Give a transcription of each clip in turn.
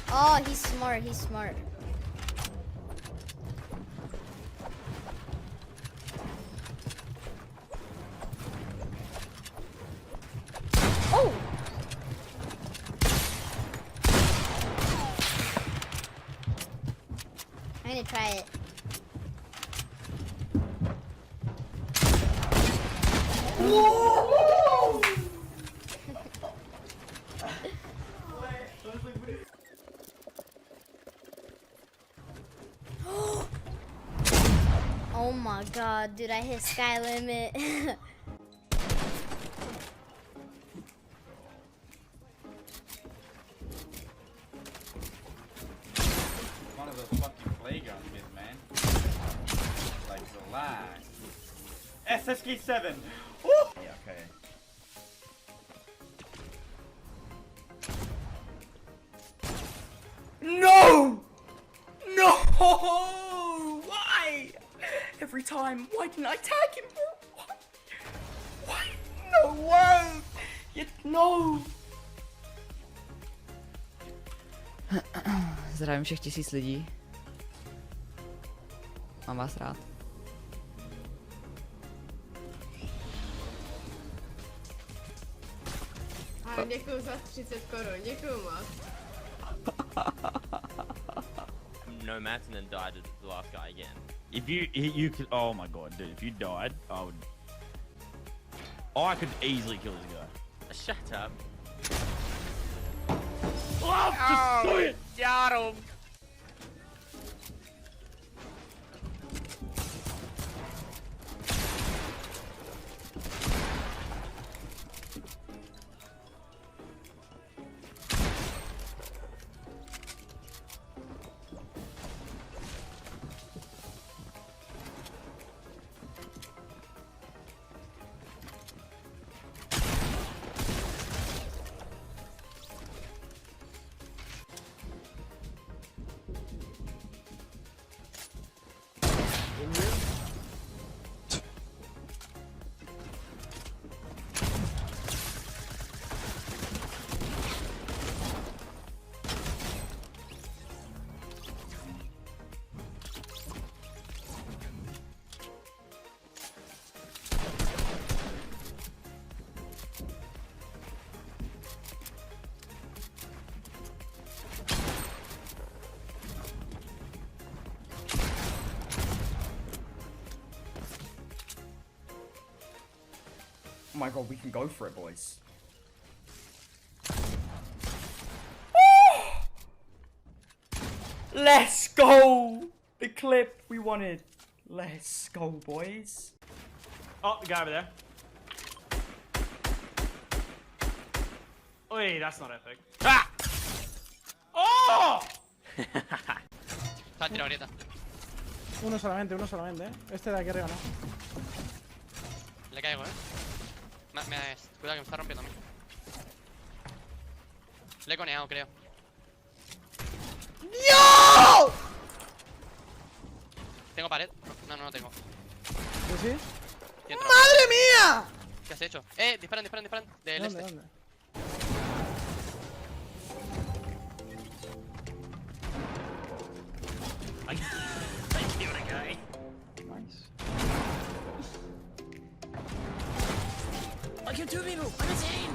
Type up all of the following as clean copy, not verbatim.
Oh, he's smart. He's smart. Oh! I'm gonna try it. Whoa! Oh my god, dude, I hit sky limit. One of those fucking play guns, man. Like, relax. SSG7! Woo! Yeah, okay. No! No! Why? Every time. Why didn't I tag him, bro? Why? No way! No! Zdravím všech 1000 lidí. Mám vás rád. Ale děkuju za 30 korun, děkuju moc. No mats and then died to the last guy again. If you could, oh my god, dude, if you died, I would. I could easily kill this guy. Shut up. Oh, just do it! Got him! Oh my god, we can go for it, boys. Let's go! The clip we wanted. Let's go, boys. Oh, the guy over there. Wait, that's not epic. Ah! Oh! Se ha tirado ahorita. Uno solamente, ¿eh? Este de aquí arriba no. Le caigo, cuidado que me está rompiendo a mí. Le he coneado, creo. ¡Dios! ¿Tengo pared? No tengo. ¿Sí, sí? ¡Madre mía! ¿Qué has hecho? Disparan. Del ¿Dónde, este. dónde? Nice. I killed 2 people! I'm insane!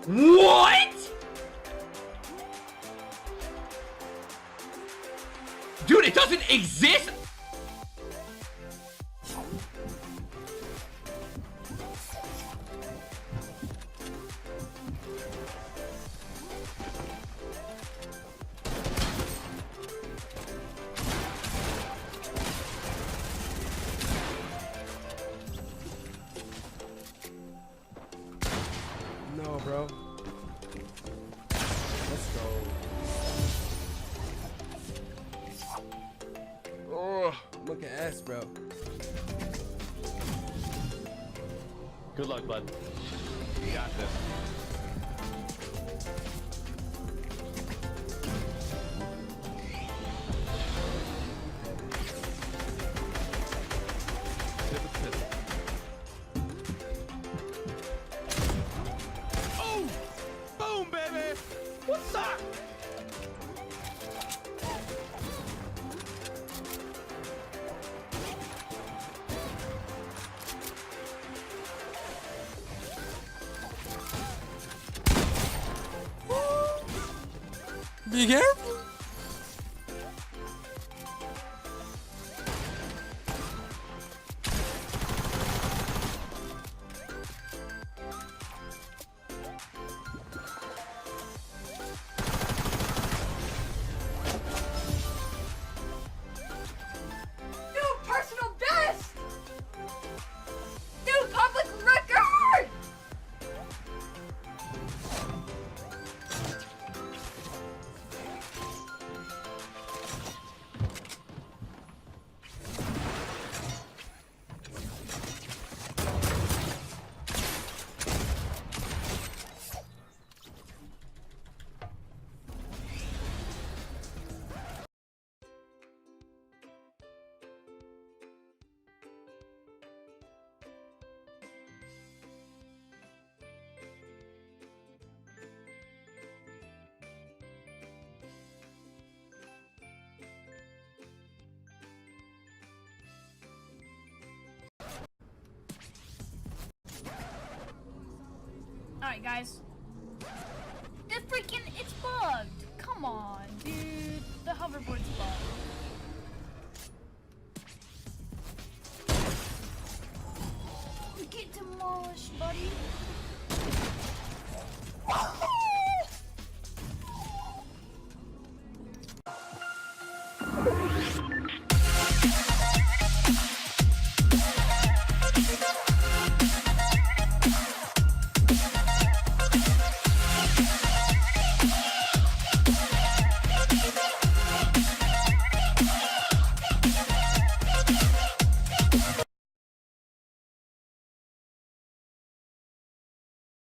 What?! Dude, it doesn't exist! No, bro. Let's go. Oh, look at S, bro. Good luck, bud. You got this. Be careful. New personal best! New public record! Alright, guys. It's bugged. Come on, dude. The hoverboard's bugged. Get demolished, buddy.